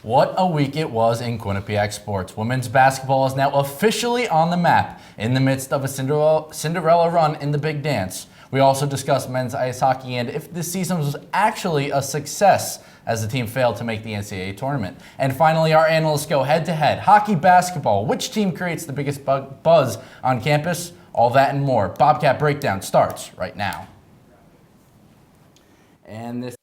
What a week it was in Quinnipiac sports. Women's basketball is now officially on the map in the midst of a Cinderella run in the big dance. We also discussed men's ice hockey and if this season was actually a success as the team failed to make the NCAA tournament. And finally, our analysts go head-to-head. Hockey, basketball, which team creates the biggest buzz on campus? All that and more. Bobcat Breakdown starts right now. And this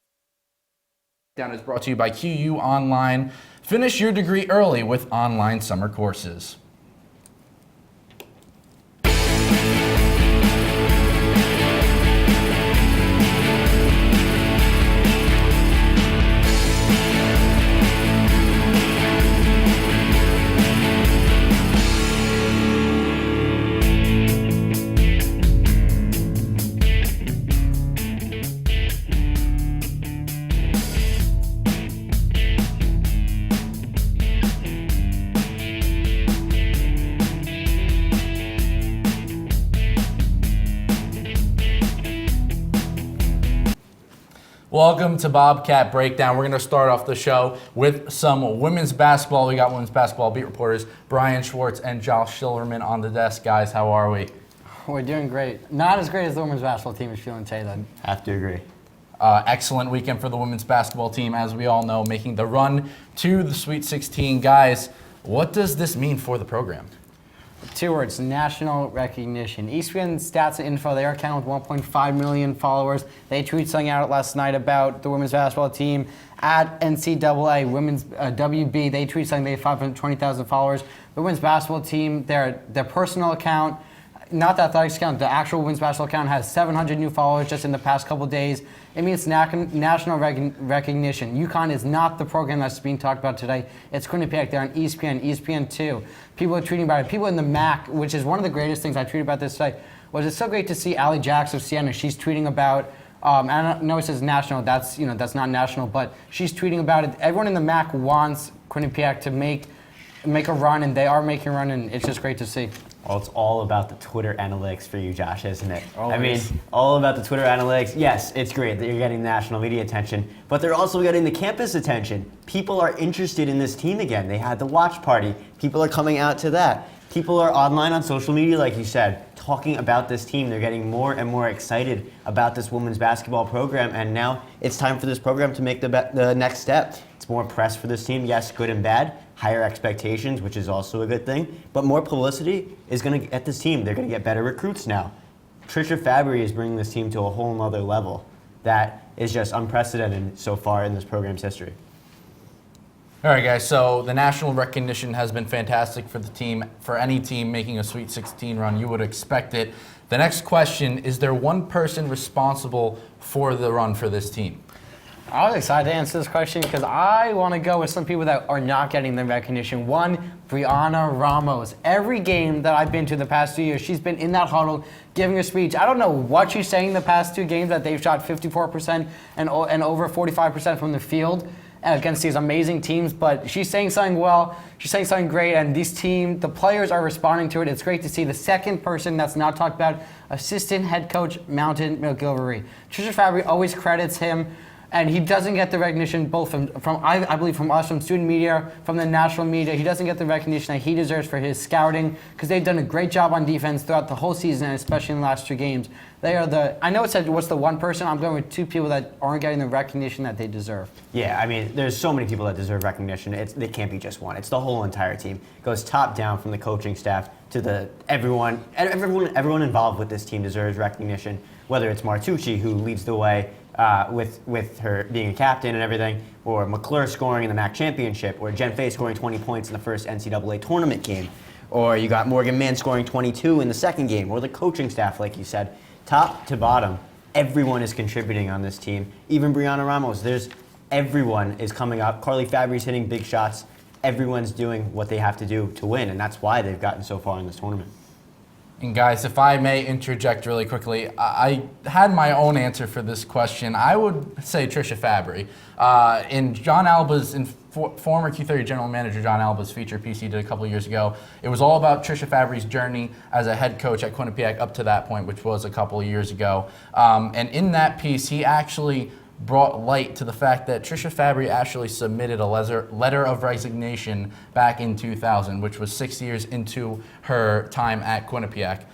Breakdown is brought to you by QU Online. Finish your degree early with online summer courses. Welcome to Bobcat Breakdown. We're going to start off the show with some women's basketball. We got women's basketball beat reporters Brian Schwartz and Josh Silverman on the desk. Guys, how are we? We're doing great. Not as great as the women's basketball team is feeling today, then. Have to agree. Excellent weekend for the women's basketball team, as we all know, making the run to the Sweet 16. Guys, what does this mean for the program? 2 words, national recognition. ESPN Stats and Info, their account with 1.5 million followers. They tweeted something out last night about the women's basketball team. At NCAA Women's WB, they tweeted something, they have 520,000 followers. The women's basketball team, their personal account, not the athletics account, the actual women's basketball account has 700 new followers just in the past couple days. It means national recognition. UConn is not the program that's being talked about today. It's Quinnipiac. They're on ESPN, ESPN2. People are tweeting about it. People in the MAC, which is one of the greatest things I tweeted about this today, was it's so great to see Allie Jacks of Siena. She's tweeting about, I know it says national. That's not national, but she's tweeting about it. Everyone in the MAC wants Quinnipiac to make a run, and they are making a run, and it's just great to see. Well, it's all about the Twitter analytics for you, Josh, isn't it? Always. I mean, all about the Twitter analytics. Yes, it's great that you're getting national media attention, but they're also getting the campus attention. People are interested in this team again. They had the watch party. People are coming out to that. People are online on social media, like you said, talking about this team. They're getting more and more excited about this women's basketball program, and now it's time for this program to make the next step. It's more press for this team, yes, good and bad. Higher expectations, which is also a good thing, but more publicity is going to get this team. They're going to get better recruits now. Trisha Fabry is bringing this team to a whole nother level that is just unprecedented so far in this program's history. All right, guys, so the national recognition has been fantastic for the team. For any team making a Sweet 16 run, you would expect it. The next question, is there one person responsible for the run for this team? I was excited to answer this question because I want to go with some people that are not getting the recognition. One, Brianna Ramos. Every game that I've been to the past 2 years, she's been in that huddle giving a speech. I don't know what she's saying the past 2 games, that they've shot 54% and over 45% from the field against these amazing teams, but she's saying something well, she's saying something great, and the players are responding to it. It's great to see. The second person that's not talked about, assistant head coach Mountain McGilvery. Trisha Fabry always credits him, and he doesn't get the recognition both from I believe from us, from student media, from the national media. He doesn't get the recognition that he deserves for his scouting, because they've done a great job on defense throughout the whole season, and especially in the last 2 games. They are I know it said what's the one person, I'm going with 2 people that aren't getting the recognition that they deserve. Yeah, I mean, there's so many people that deserve recognition. They can't be just one. It's the whole entire team. It goes top down from the coaching staff to everyone involved with this team deserves recognition, whether it's Martucci, who leads the way with her being a captain and everything, or McClure scoring in the MAC championship, or Jen Fay scoring 20 points in the first NCAA tournament game, or you got Morgan Mann scoring 22 in the second game, or the coaching staff, like you said. Top to bottom, everyone is contributing on this team. Even Brianna Ramos, everyone is coming up. Carly Fabry's hitting big shots. Everyone's doing what they have to do to win, and that's why they've gotten so far in this tournament. And guys, if I may interject really quickly, I had my own answer for this question. I would say Trisha Fabry. In John Alba's, former Q30 general manager John Alba's feature piece he did a couple years ago, it was all about Trisha Fabry's journey as a head coach at Quinnipiac up to that point, which was a couple of years ago. And in that piece, he actually brought light to the fact that Trisha Fabry actually submitted a letter of resignation back in 2000, which was 6 years into her time at Quinnipiac.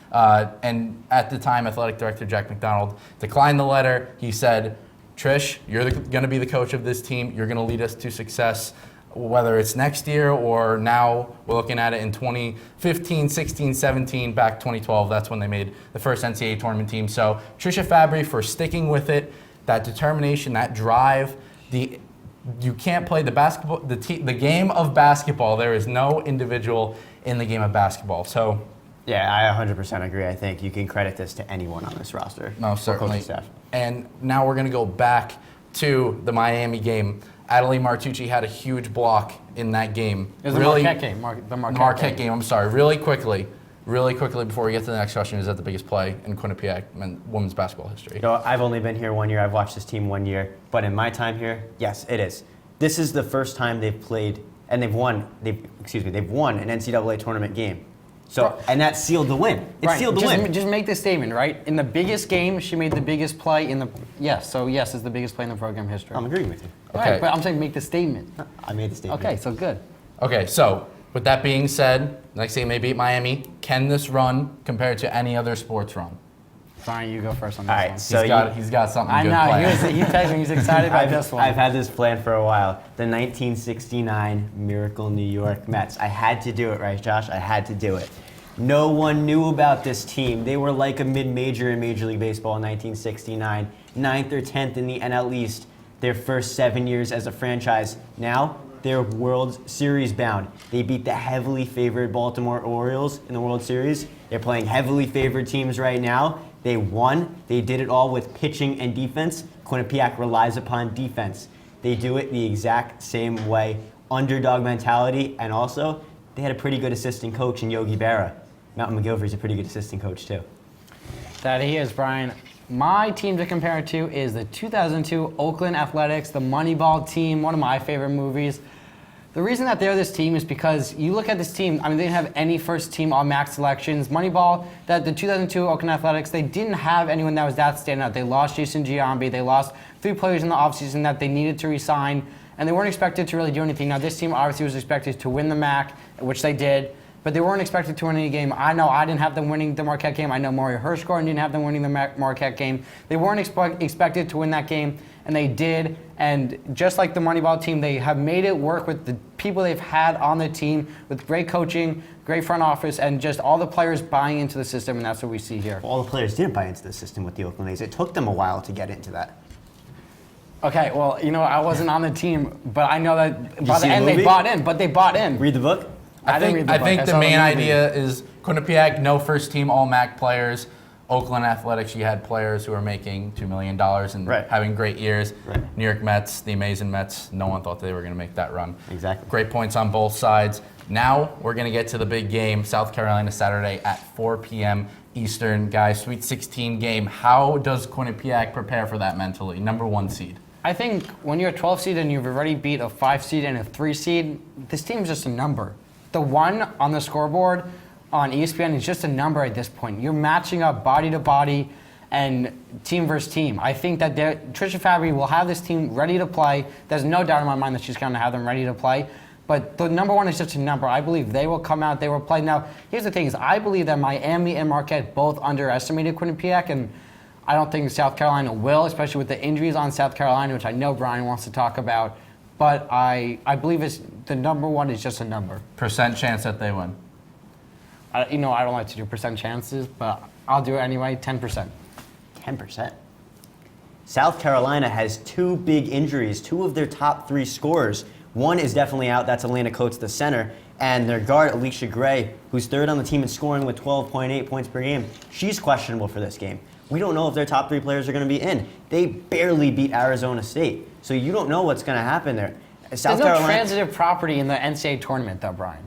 And at the time, athletic director Jack McDonald declined the letter. He said, Trish, you're going to be the coach of this team. You're going to lead us to success, whether it's next year or now. We're looking at it in 2015, 16, 17, back 2012. That's when they made the first NCAA tournament team. So Trisha Fabry for sticking with it, that determination, that drive. You can't play the basketball, the game of basketball. There is no individual in the game of basketball. So, yeah, I 100% agree. I think you can credit this to anyone on this roster. No, certainly. Coaching staff. And now we're going to go back to the Miami game. Adelie Martucci had a huge block in that game. It was the Marquette game. The Marquette game. I'm sorry. Really quickly before we get to the next question, is that the biggest play in Quinnipiac women's basketball history? You know, I've only been here 1 year. I've watched this team 1 year. But in my time here, yes, it is. This is the first time they've played, and they've won an NCAA tournament game. So, and that sealed the win. It sealed the win. Just make this statement, right? In the biggest game, she made the biggest play in the, yes, it's the biggest play in the program history. I'm agreeing with you. Okay. Right, but I'm saying make the statement. I made the statement. Okay, so good. Okay, so with that being said, next game they beat Miami. Can this run compare to any other sports run? Brian, you go first on this All right, one. so He's got something I good know, planned. he texted me, he's excited about this one. I've had this plan for a while. The 1969 Miracle New York Mets. I had to do it, right, Josh? I had to do it. No one knew about this team. They were like a mid-major in Major League Baseball in 1969. 9th or 10th in the NL East their first 7 years as a franchise. Now, they're World Series bound. They beat the heavily favored Baltimore Orioles in the World Series. They're playing heavily favored teams right now. They won. They did it all with pitching and defense. Quinnipiac relies upon defense. They do it the exact same way. Underdog mentality, and also, they had a pretty good assistant coach in Yogi Berra. Mountain McGilvery's a pretty good assistant coach, too. That he is, Brian. My team to compare it to is the 2002 Oakland Athletics, the Moneyball team, one of my favorite movies. The reason that they're this team is because you look at this team, they didn't have any first team all-MAC selections. Moneyball, that the 2002 Oakland Athletics, they didn't have anyone that was that standing out. They lost Jason Giambi. They lost 3 players in the offseason that they needed to re-sign, and they weren't expected to really do anything. Now, this team obviously was expected to win the MAC, which they did, but they weren't expected to win any game. I know I didn't have them winning the Marquette game. I know Maury Hirschgordon didn't have them winning the Marquette game. They weren't expected to win that game, and they did. And just like the Moneyball team, they have made it work with the people they've had on the team, with great coaching, great front office, and just all the players buying into the system, and that's what we see here. All the players didn't buy into the system with the Oakland A's. It took them a while to get into that. Okay, well, I wasn't on the team, but I know that by the end they bought in, but they bought in. Read the book? I didn't read the book. I think I the saw main movie. idea is Quinnipiac, no first team all-MAC players. Oakland Athletics, you had players who were making $2 million and having great years. Right. New York Mets, the amazing Mets, no one thought they were going to make that run. Exactly. Great points on both sides. Now we're going to get to the big game, South Carolina Saturday at 4 p.m. Eastern. Guys, Sweet 16 game. How does Quinnipiac prepare for that mentally? Number 1 seed. I think when you're a 12 seed and you've already beat a 5 seed and a 3 seed, this team's just a number. The 1 on the scoreboard on ESPN is just a number at this point. You're matching up body to body and team versus team. I think that Trisha Fabry will have this team ready to play. There's no doubt in my mind that she's going to have them ready to play. But the number 1 is just a number. I believe they will come out, they will play. Now, here's the thing is I believe that Miami and Marquette both underestimated Quinnipiac, and I don't think South Carolina will, especially with the injuries on South Carolina, which I know Brian wants to talk about. But I believe the number 1 is just a number. Percent chance that they win. I don't like to do percent chances, but I'll do it anyway, 10%. 10%. South Carolina has 2 big injuries. 2 of their top 3 scorers. 1 is definitely out. That's Elena Coates, the center. And their guard, Alicia Gray, who's 3rd on the team in scoring with 12.8 points per game. She's questionable for this game. We don't know if their top 3 players are going to be in. They barely beat Arizona State. So you don't know what's going to happen there. There's no transitive property in the NCAA tournament, though, Brian.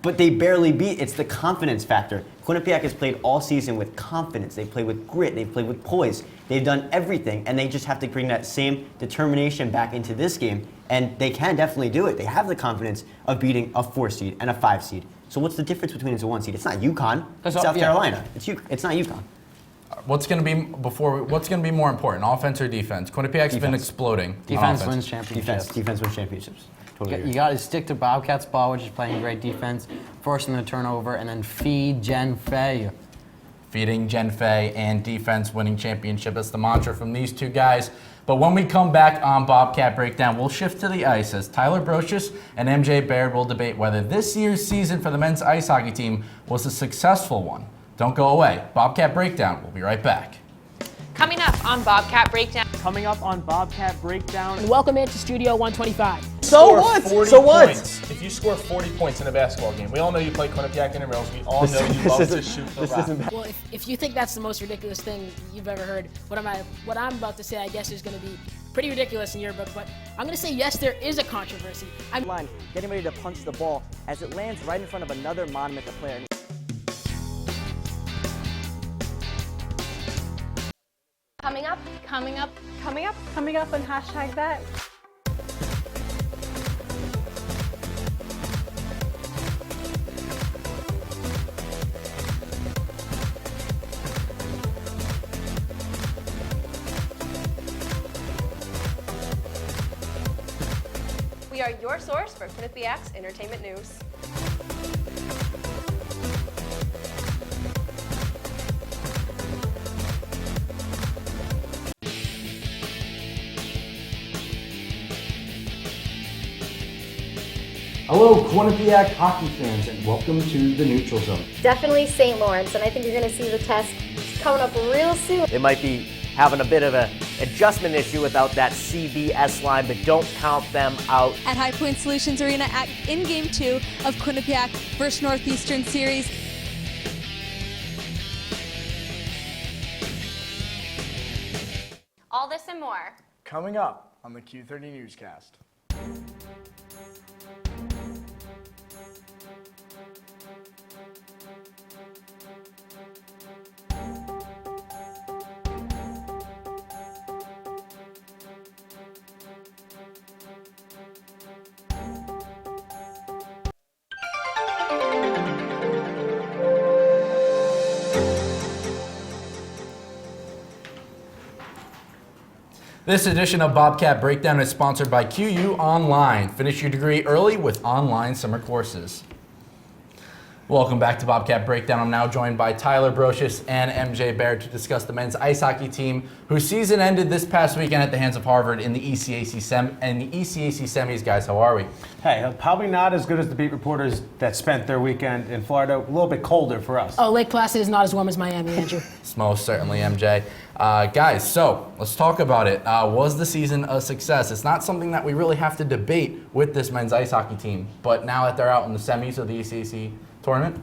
But they barely beat. It's the confidence factor. Quinnipiac has played all season with confidence. They've played with grit. They've played with poise. They've done everything, and they just have to bring that same determination back into this game, and they can definitely do it. They have the confidence of beating a 4 seed and a 5 seed. So what's the difference between a 1 seed? It's not UConn. It's South Carolina. It's not UConn. What's going to be more important, offense or defense? Quinnipiac's been Defense. exploding. on Defense offense. wins championships. Defense wins championships. Totally You agree. got to stick to Bobcats ball, which is playing great defense, forcing the turnover, and then feed Jen Fay. Feeding Jen Fay and defense winning championship. That's the mantra from these two guys. But when we come back on Bobcat Breakdown, we'll shift to the ice as Tyler Brocious and MJ Baird will debate whether this year's season for the men's ice hockey team was a successful one. Don't go away. Bobcat Breakdown. We'll be right back. Coming up on Bobcat Breakdown. Coming up on Bobcat Breakdown. Welcome into Studio 125. So what? 40 So what? points. If you score 40 points in a basketball game, we all know you play Quinnipiac Intramurals. We all know you love to shoot the rock. Well, if you think that's the most ridiculous thing you've ever heard, what I'm about to say, I guess, is going to be pretty ridiculous in your book. But I'm going to say yes, there is a controversy. Line, getting ready to punch the ball as it lands right in front of another Monument player. Coming up on hashtag that. We are your source for Quinnipiac's entertainment news. Hello, Quinnipiac hockey fans, and welcome to the Neutral Zone. Definitely St. Lawrence, and I think you're going to see the test coming up real soon. They might be having a bit of an adjustment issue without that CBS line, but don't count them out. At High Point Solutions Arena in Game 2 of Quinnipiac vs. Northeastern Series. All this and more. Coming up on the Q30 Newscast. This edition of Bobcat Breakdown is sponsored by QU Online. Finish your degree early with online summer courses. Welcome back to Bobcat Breakdown. I'm now joined by Tyler Brocious and MJ Baird to discuss the men's ice hockey team, whose season ended this past weekend at the hands of Harvard in the ECAC semis. Guys, how are we? Hey, probably not as good as the beat reporters that spent their weekend in Florida. A little bit colder for us. Oh, Lake Placid is not as warm as Miami, Andrew. It's most certainly, MJ. Guys, so let's talk about it. Was the season a success? It's not something that we really have to debate with this men's ice hockey team, but now that they're out in the semis of the ECAC tournament?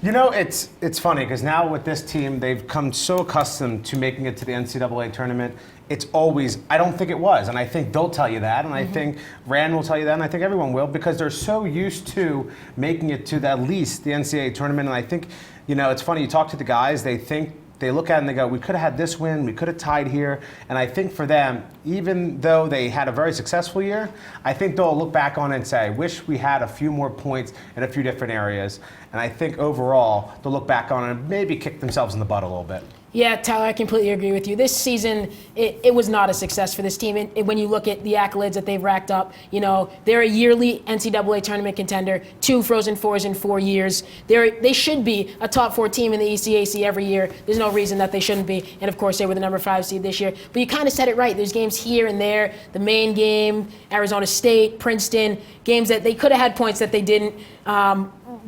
You know, it's funny because now with this team, they've come so accustomed to making it to the NCAA tournament. It's always, I don't think it was, and I think they'll tell you that, and I think Rand will tell you that, and I think everyone will, because they're so used to making it to at least the NCAA tournament. And I think, you know, it's funny, you talk to the guys, they look at it and they go, we could have had this win, we could have tied here. And I think for them, even though they had a very successful year, I think they'll look back on it and say, I wish we had a few more points in a few different areas. And I think overall, they'll look back on it and maybe kick themselves in the butt a little bit. Yeah, Tyler, I completely agree with you. This season, it was not a success for this team. When you look at the accolades that they've racked up, you know, they're a yearly NCAA tournament contender, 2 Frozen Fours in 4 years. They should be a top 4 team in the ECAC every year. There's no reason that they shouldn't be. And of course, they were the number 5 seed this year. But you kind of said it right. There's games here and there. The main game, Arizona State, Princeton, games that they could have had points that they didn't.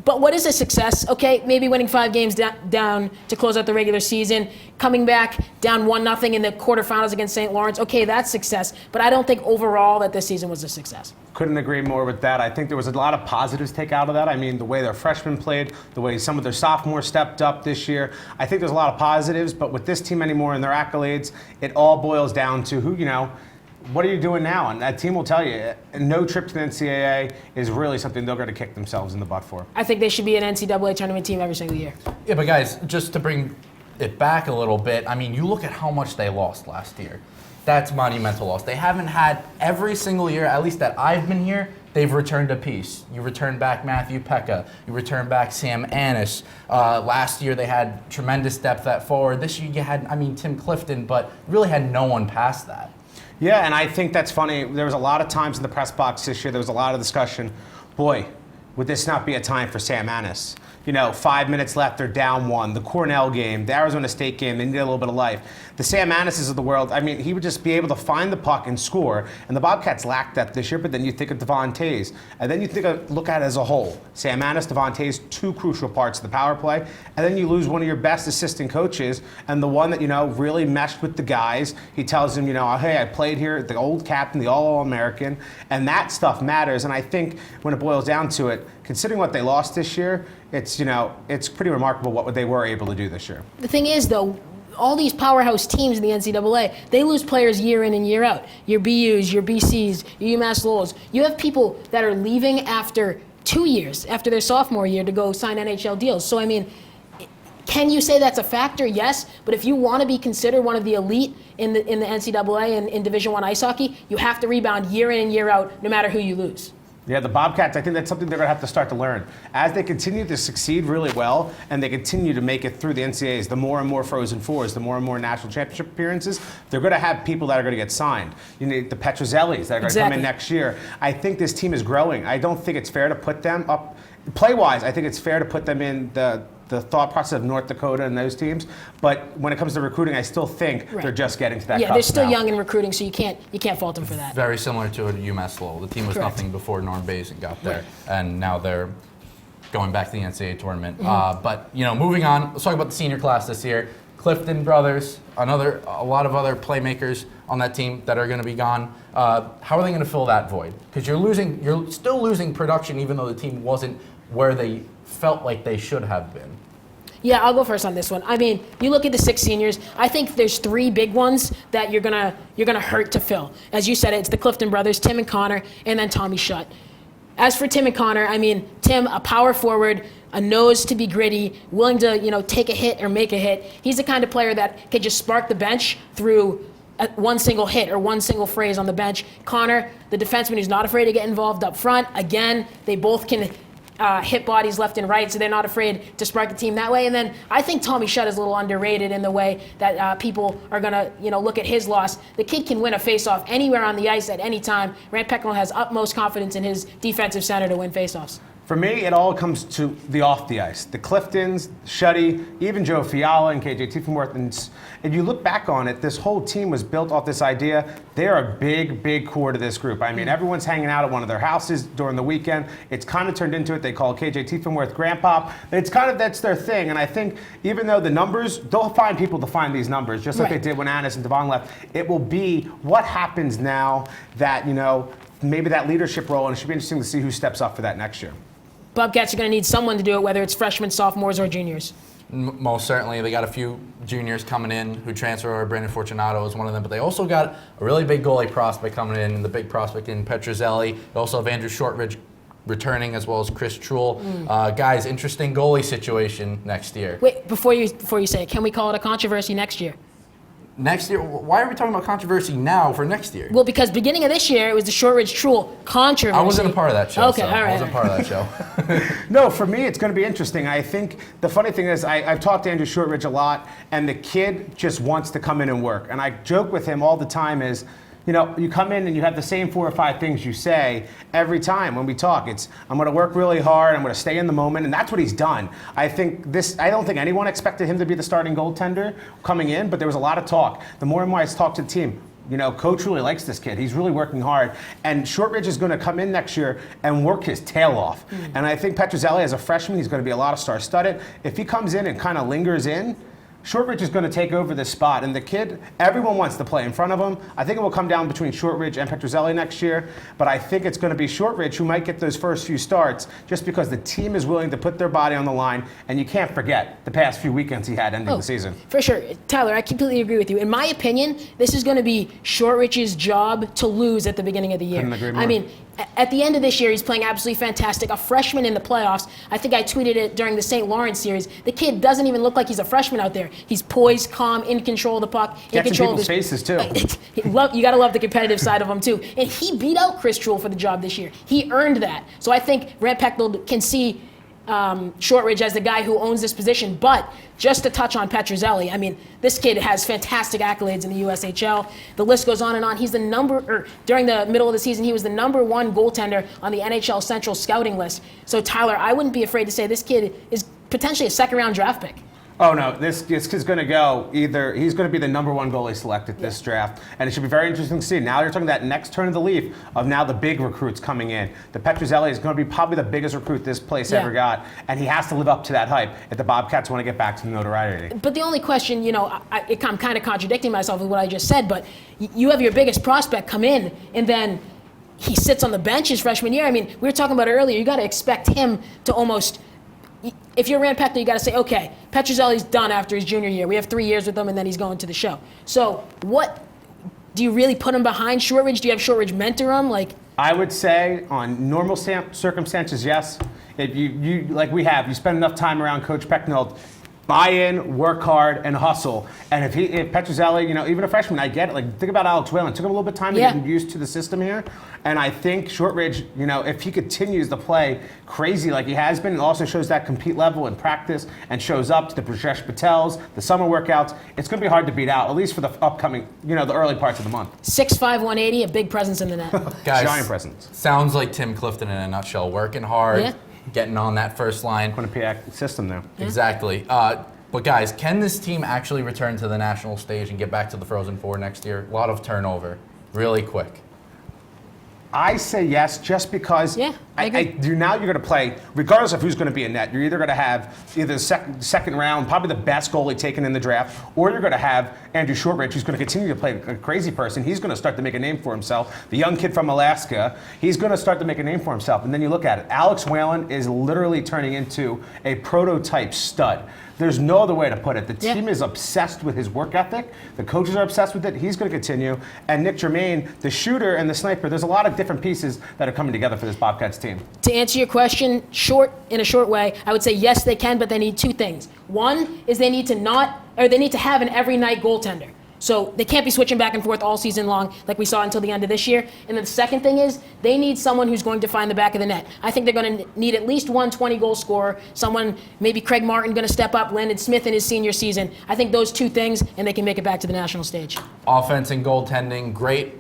But what is a success? Okay, maybe winning 5 games down to close out the regular season, coming back down 1-0 in the quarterfinals against St. Lawrence. Okay, that's success. But I don't think overall that this season was a success. Couldn't agree more with that. I think there was a lot of positives to take out of that. I mean, the way their freshmen played, the way some of their sophomores stepped up this year. I think there's a lot of positives, but with this team anymore and their accolades, it all boils down to who, you know, what are you doing now? And that team will tell you, no trip to the NCAA is really something they're going to kick themselves in the butt for. I think they should be an NCAA tournament team every single year. Yeah, but guys, just to bring it back a little bit, I mean, you look at how much they lost last year. That's monumental loss. They haven't had every single year, at least that I've been here, they've returned a piece. You return back Matthew Pekka. You return back Sam Annis. Last year they had tremendous depth at forward. This year you had, Tim Clifton, but really had no one past that. Yeah, and I think that's funny. There was a lot of times in the press box this year, there was a lot of discussion. Boy, would this not be a time for Sam Annis? 5 minutes left, they're down 1. The Cornell game, the Arizona State game, they need a little bit of life. The Sam Annises of the world, he would just be able to find the puck and score. And the Bobcats lacked that this year, but then you think of Devon Toews. And then you look at it as a whole. Sam Annis, Devon Toews, 2 crucial parts of the power play. And then you lose one of your best assistant coaches, and the one that, really meshed with the guys. He tells them, hey, I played here, the old captain, the All-American. And that stuff matters. And I think when it boils down to it, considering what they lost this year, it's pretty remarkable what they were able to do this year. The thing is, though, all these powerhouse teams in the NCAA, they lose players year in and year out. Your BUs, your BCs, your UMass Lowells. You have people that are leaving after 2 years, after their sophomore year, to go sign NHL deals. So, can you say that's a factor? Yes. But if you want to be considered one of the elite in the NCAA and in Division I ice hockey, you have to rebound year in and year out, no matter who you lose. Yeah, the Bobcats, I think that's something they're going to have to start to learn. As they continue to succeed really well and they continue to make it through the NCAAs, the more and more Frozen Fours, the more and more national championship appearances, they're going to have people that are going to get signed. You need the Petrozellis that are going to come in next year. I think this team is growing. I don't think it's fair to put them up. Play-wise, I think it's fair to put them in the thought process of North Dakota and those teams. But when it comes to recruiting, I still think they're just getting to that. Yeah, they're still young in recruiting, so you can't fault them for that. Very similar to UMass Lowell. The team was nothing before Norm Bazin got there, and now they're going back to the NCAA tournament. But moving on, let's talk about the senior class this year. Clifton brothers, a lot of other playmakers on that team that are going to be gone. How are they going to fill that void? Because you're still losing production, even though the team wasn't where they felt like they should have been. Yeah, I'll go first on this one. You look at the 6 seniors. I think there's 3 big ones that you're gonna hurt to fill. As you said, it's the Clifton brothers, Tim and Connor, and then Tommy Shutt. As for Tim and Connor, Tim, a power forward, a nose to be gritty, willing to take a hit or make a hit. He's the kind of player that could just spark the bench through one single hit or one single phrase on the bench. Connor, the defenseman who's not afraid to get involved up front. Again, they both can hit bodies left and right, so they're not afraid to spark the team that way. And then I think Tommy Shutt is a little underrated in the way that people are going to look at his loss. The kid can win a faceoff anywhere on the ice at any time. Rand Pecknell has utmost confidence in his defensive center to win faceoffs. For me, it all comes to the off the ice. The Cliftons, Shuddy, even Joe Fiala and KJ Tiefenworth. And you look back on it, this whole team was built off this idea. They're a big, big core to this group. Everyone's hanging out at one of their houses during the weekend. It's kind of turned into it. They call KJ Tiefenworth Grandpop. That's their thing. And I think even though the numbers, they'll find people to find these numbers, just like they did when Annis and Devon left. It will be what happens now that, maybe that leadership role, and it should be interesting to see who steps up for that next year. Bobcats are going to need someone to do it, whether it's freshmen, sophomores, or juniors. Most certainly. They got a few juniors coming in who transfer over. Brandon Fortunato is one of them. But they also got a really big goalie prospect coming in, the big prospect in Petrozelli. They also have Andrew Shortridge returning, as well as Chris Truel. Guys, interesting goalie situation next year. Wait, before you say it, can we call it a controversy next year? Next year? Why are we talking about controversy now for next year? Well, because beginning of this year, it was the Shortridge-Truel controversy. I wasn't a part of that show. Okay, all right. I wasn't part of that show. No, for me, it's going to be interesting. I think the funny thing is I've talked to Andrew Shortridge a lot, and the kid just wants to come in and work. And I joke with him all the time is, you come in and you have the same 4 or 5 things you say every time when we talk. It's, I'm going to work really hard, I'm going to stay in the moment, and that's what he's done. I don't think anyone expected him to be the starting goaltender coming in, but there was a lot of talk. The more and more I talk to the team, Coach really likes this kid. He's really working hard. And Shortridge is going to come in next year and work his tail off. And I think Petrozelli, as a freshman, he's going to be a lot of star-studded. If he comes in and kind of lingers in, Shortridge is going to take over this spot, and the kid, everyone wants to play in front of him. I think it will come down between Shortridge and Petrozelli next year, but I think it's going to be Shortridge who might get those first few starts just because the team is willing to put their body on the line, and you can't forget the past few weekends he had ending the season. For sure. Tyler, I completely agree with you. In my opinion, this is going to be Shortridge's job to lose at the beginning of the year. Couldn't agree more. At the end of this year, he's playing absolutely fantastic. A freshman in the playoffs. I think I tweeted it during the St. Lawrence series. The kid doesn't even look like he's a freshman out there. He's poised, calm, in control of the puck, in Gets in control of people's faces, too. You got to love the competitive side of him, too. And he beat out Chris Truel for the job this year. He earned that. So I think Rand Pecknold can see Shortridge as the guy who owns this position. But just to touch on Petruzzelli, I mean, this kid has fantastic accolades in the USHL. The list goes on and on. He's during the middle of the season, he was the #1 goaltender on the NHL Central scouting list. So Tyler, I wouldn't be afraid to say this kid is potentially a second-round draft pick. Oh no, this kid's going to go he's going to be the #1 goalie selected this draft, and it should be very interesting to see. Now you're talking that next turn of the leaf of now the big recruits coming in. The Petruzzelli is going to be probably the biggest recruit this place ever got, and he has to live up to that hype if the Bobcats want to get back to the notoriety. But the only question, I'm kind of contradicting myself with what I just said, but you have your biggest prospect come in, and then he sits on the bench his freshman year. I mean, we were talking about it earlier. You got to expect him to almost. If you're Rand Pecknold, you got to say, okay, Petruzzelli's done after his junior year. We have 3 years with him, and then he's going to the show. So, what do you really put him behind Shortridge? Do you have Shortridge mentor him? I would say on normal circumstances, yes. If you like we have, you spend enough time around Coach Pecknold. Buy in, work hard, and hustle. And if Petruzzelli, even a freshman, I get it. Like, think about Alex Whalen. It took him a little bit of time to get used to the system here. And I think Shortridge, if he continues to play crazy like he has been, and also shows that compete level in practice and shows up to the Brajesh Patels, the summer workouts, it's going to be hard to beat out, at least for the upcoming, the early parts of the month. 6'5", 180, a big presence in the net. Guys, giant presence. Sounds like Tim Clifton in a nutshell. Working hard, getting on that first line. Quinnipiac system there. Exactly. But guys, can this team actually return to the national stage and get back to the Frozen Four next year? A lot of turnover, really quick. I say yes, just because now you're going to play, regardless of who's going to be in net, you're either going to have either the second round, probably the best goalie taken in the draft, or you're going to have Andrew Shortridge, who's going to continue to play a crazy person. He's going to start to make a name for himself. The young kid from Alaska, he's going to start to make a name for himself. And then you look at it. Alex Whalen is literally turning into a prototype stud. There's no other way to put it. The team is obsessed with his work ethic. The coaches are obsessed with it. He's going to continue. And Nick Germain, the shooter and the sniper, there's a lot of different pieces that are coming together for this Bobcats team. To answer your question, in a short way, I would say yes, they can, but they need two things. One is they need to have an every night goaltender. So they can't be switching back and forth all season long like we saw until the end of this year. And then the second thing is they need someone who's going to find the back of the net. I think they're going to need at least one 20-goal scorer, someone, maybe Craig Martin going to step up, Landon Smith in his senior season. I think those two things, and they can make it back to the national stage. Offense and goaltending, great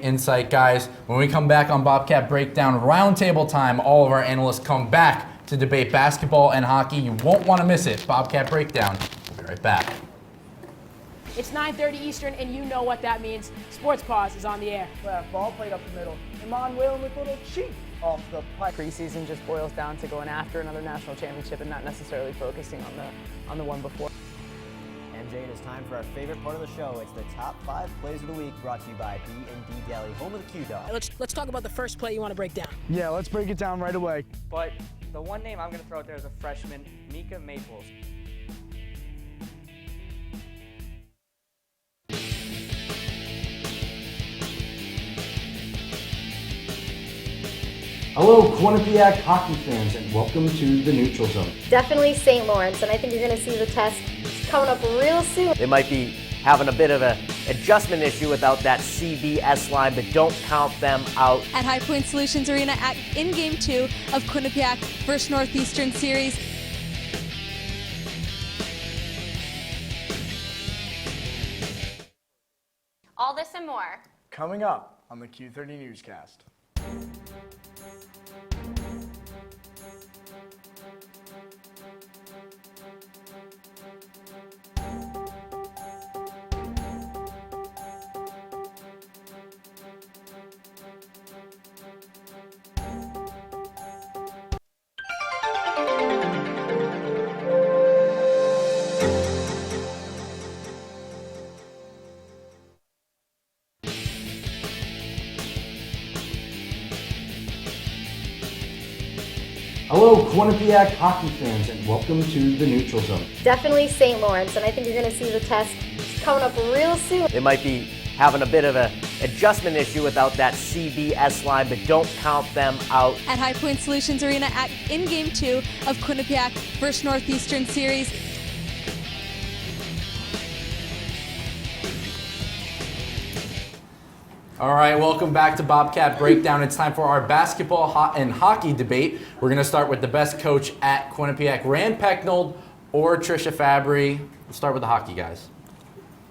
insight, guys. When we come back on Bobcat Breakdown, roundtable time, all of our analysts come back to debate basketball and hockey. You won't want to miss it. Bobcat Breakdown. We'll be right back. It's 9:30 Eastern, and you know what that means. Sports Pause is on the air. Ball played up the middle. Iman Whalen with a little cheat off the puck. Preseason just boils down to going after another national championship and not necessarily focusing on the one before. MJ, it is time for our favorite part of the show. It's the top 5 plays of the week, brought to you by B&D Deli, home of the Q-Dog. Let's talk about the first play you want to break down. Yeah, let's break it down right away. But the one name I'm going to throw out there is a freshman, Mika Maples. Hello, Quinnipiac hockey fans, and welcome to the Neutral Zone. Definitely St. Lawrence, and I think you're going to see the test coming up real soon. They might be having a bit of an adjustment issue without that CBS line, but don't count them out. At High Point Solutions Arena in Game 2 of Quinnipiac vs. Northeastern Series. All this and more. Coming up on the Q30 Newscast. Hello, Quinnipiac hockey fans, and welcome to the Neutral Zone. Definitely St. Lawrence, and I think you're going to see the test coming up real soon. They might be having a bit of an adjustment issue without that CBS line, but don't count them out. At High Point Solutions Arena in Game 2 of Quinnipiac vs. Northeastern Series. All right, welcome back to Bobcat Breakdown. It's time for our basketball and hockey debate. We're going to start with the best coach at Quinnipiac, Rand Pecknold or Trisha Fabry. We'll start with the hockey guys.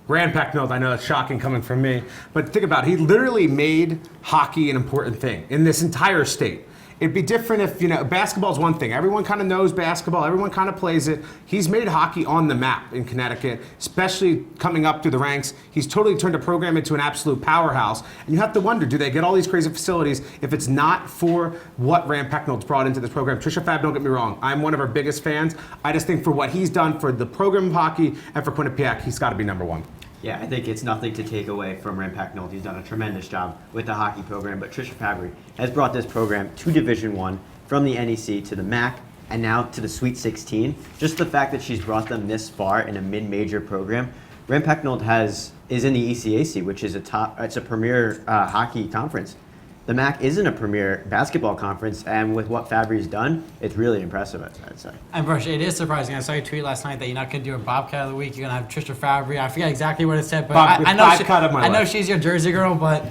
Rand Pecknold, I know it's shocking coming from me, but think about it. He literally made hockey an important thing in this entire state. It'd be different if, basketball is one thing. Everyone kind of knows basketball. Everyone kind of plays it. He's made hockey on the map in Connecticut, especially coming up through the ranks. He's totally turned a program into an absolute powerhouse. And you have to wonder, do they get all these crazy facilities if it's not for what Rand Pecknold's brought into this program? Trisha Fab, don't get me wrong. I'm one of our biggest fans. I just think for what he's done for the program of hockey and for Quinnipiac, he's got to be number one. Yeah, I think it's nothing to take away from Rand Pecknold. He's done a tremendous job with the hockey program, but Trisha Fabry has brought this program to Division I, from the NEC to the MAC, and now to the Sweet 16. Just the fact that she's brought them this far in a mid-major program. Rand Pecknold is in the ECAC, which is it's a premier hockey conference. The MAC isn't a premier basketball conference, and with what Fabry's done, it's really impressive, I'd say. And Brush, it is surprising. I saw your tweet last night that you're not going to do a Bobcat of the week. You're going to have Trisha Fabry. I forget exactly what it said, but I know she's your Jersey girl. But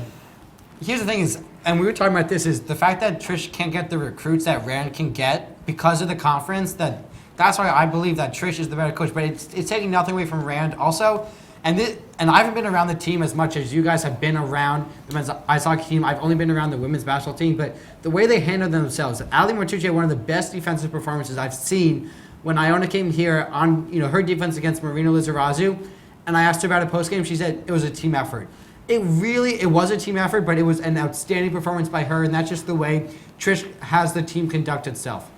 here's the thing is, and we were talking about this, is the fact that Trish can't get the recruits that Rand can get because of the conference. That's why I believe that Trish is the better coach. But it's taking nothing away from Rand also. And I haven't been around the team as much as you guys have been around the men's ice hockey team. I've only been around the women's basketball team, but the way they handle themselves, Ali Martucci had one of the best defensive performances I've seen when Iona came here on her defense against Marina Lizarazu, and I asked her about it post-game. She said it was a team effort. It was a team effort, but it was an outstanding performance by her, and that's just the way Trish has the team conduct itself.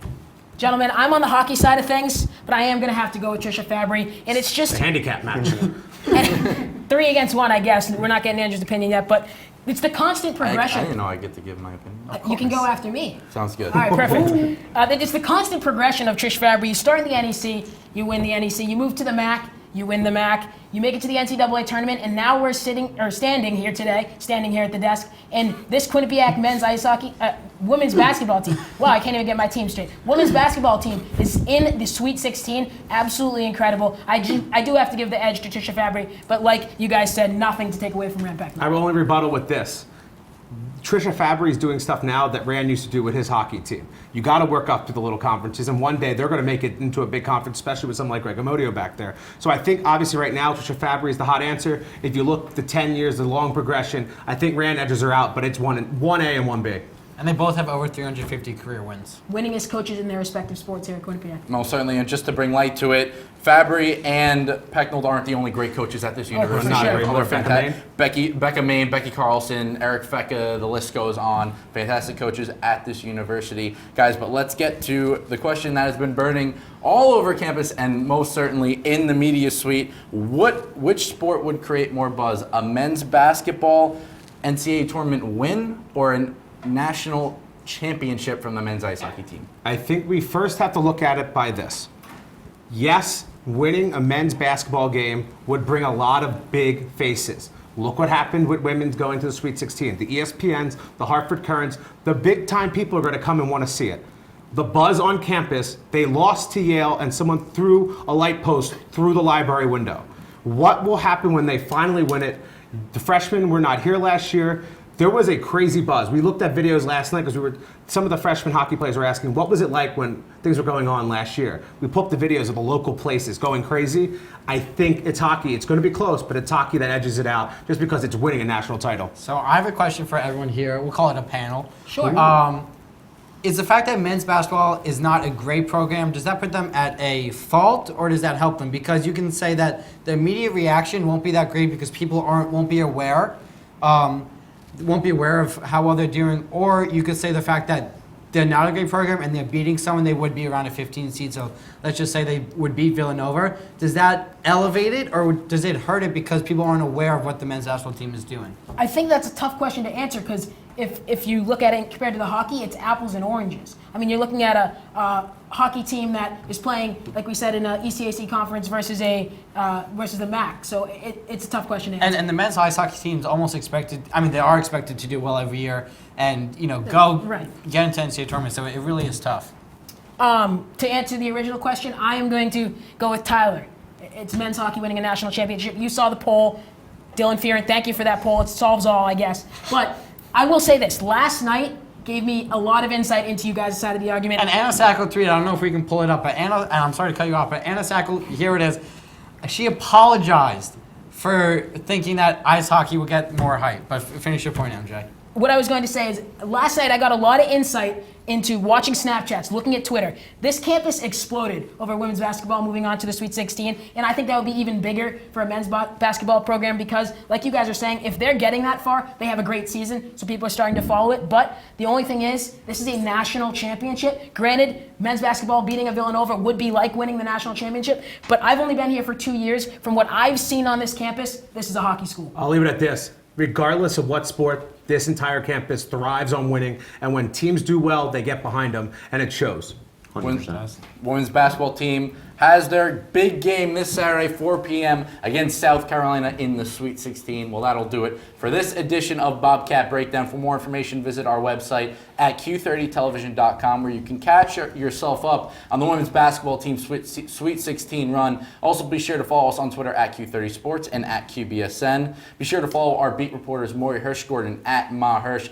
Gentlemen, I'm on the hockey side of things, but I am going to have to go with Trisha Fabry, and it's just a handicap match. 3 against 1, I guess. We're not getting Andrew's opinion yet, but it's the constant progression. I didn't know I get to give my opinion. You can go after me. Sounds good. All right, perfect. It's the constant progression of Trish Fabry. You start in the NEC, you win the NEC. You move to the MAC, you win the MAC. You make it to the NCAA tournament, and now we're standing here at the desk, and this Quinnipiac men's ice hockey, women's basketball team. Wow, I can't even get my team straight. Women's basketball team is in the Sweet 16. Absolutely incredible. I do have to give the edge to Trisha Fabry, but like you guys said, nothing to take away from Rand Pecknold. I will only rebuttal with this. Trisha Fabry is doing stuff now that Rand used to do with his hockey team. You got to work up to the little conferences, and one day they're going to make it into a big conference, especially with someone like Greg Amodio back there. So I think, obviously, right now, Trisha Fabry is the hot answer. If you look at the 10 years, the long progression, I think Rand edges her out, but it's 1A and 1B. And they both have over 350 career wins. Winningest coaches in their respective sports here at Quinnipiac. Most certainly, and just to bring light to it, Fabry and Pecknold aren't the only great coaches at this university. Sure. Becca Main, Becky Carlson, Eric Fecka, the list goes on. Fantastic coaches at this university. Guys, but let's get to the question that has been burning all over campus and most certainly in the media suite. Which sport would create more buzz? A men's basketball NCAA tournament win or a national championship from the men's ice hockey team? I think we first have to look at it by this. Yes, winning a men's basketball game would bring a lot of big faces. Look what happened with women's going to the Sweet 16. The ESPNs, the Hartford Currents, the big-time people are going to come and want to see it. The buzz on campus, they lost to Yale and someone threw a light post through the library window. What will happen when they finally win it? The freshmen were not here last year. There was a crazy buzz. We looked at videos last night because some of the freshman hockey players were asking, what was it like when things were going on last year? We put up the videos of the local places going crazy. I think it's hockey. It's going to be close, but it's hockey that edges it out just because it's winning a national title. So I have a question for everyone here. We'll call it a panel. Sure. Is the fact that men's basketball is not a great program, does that put them at a fault or does that help them? Because you can say that the immediate reaction won't be that great because people won't be aware of how well they're doing, or you could say the fact that they're not a great program and they're beating someone, they would be around a 15 seed. So let's just say they would beat Villanova. Does that elevate it or does it hurt it because people aren't aware of what the men's basketball team is doing? I think that's a tough question to answer because if you look at it compared to the hockey, it's apples and oranges. I mean, you're looking at a hockey team that is playing, like we said, in an ECAC conference versus the MAC. So it's a tough question to answer. And the men's ice hockey team's almost expected. I mean, they are expected to do well every year, and go get into NCAA tournament. So it really is tough. To answer the original question, I am going to go with Tyler. It's men's hockey winning a national championship. You saw the poll. Dylan Fearon, thank you for that poll. It solves all, I guess. But I will say this. Last night gave me a lot of insight into you guys' side of the argument. And Anna Sacco tweeted, I don't know if we can pull it up, but Anna, and I'm sorry to cut you off, but Anna Sacco, here it is. She apologized for thinking that ice hockey would get more hype. But finish your point, MJ. What I was going to say is, last night I got a lot of insight into watching Snapchats, looking at Twitter. This campus exploded over women's basketball moving on to the Sweet 16, and I think that would be even bigger for a men's basketball program because, like you guys are saying, if they're getting that far, they have a great season, so people are starting to follow it. But the only thing is, this is a national championship. Granted, men's basketball beating a Villanova would be like winning the national championship, but I've only been here for 2 years. From what I've seen on this campus, this is a hockey school. I'll leave it at this. Regardless of what sport, this entire campus thrives on winning, and when teams do well, they get behind them, and it shows. 100%. Women's basketball team has their big game this Saturday, 4 p.m. against South Carolina in the Sweet 16. Well, that'll do it for this edition of Bobcat Breakdown. For more information, visit our website at q30television.com, where you can catch yourself up on the women's basketball team's Sweet 16 run. Also, be sure to follow us on Twitter at Q30Sports and at QBSN. Be sure to follow our beat reporters, Maury Hirsch-Gordon at Mahirsch,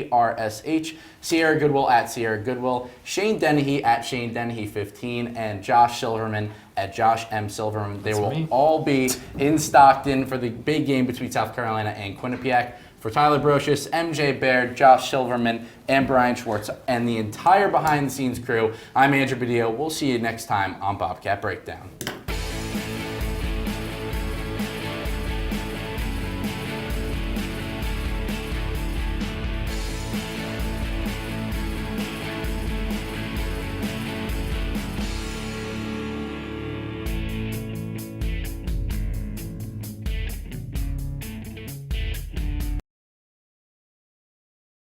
MAHHERSH, Sierra Goodwill at Sierra Goodwill, Shane Dennehy at Shane Dennehy 15, and Josh Silverman at Josh M. Silverman. They will all be in Stockton for the big game between South Carolina and Quinnipiac. For Tyler Brocious, MJ Baird, Josh Silverman, and Brian Schwartz, and the entire behind-the-scenes crew, I'm Andrew Badillo. We'll see you next time on Bobcat Breakdown.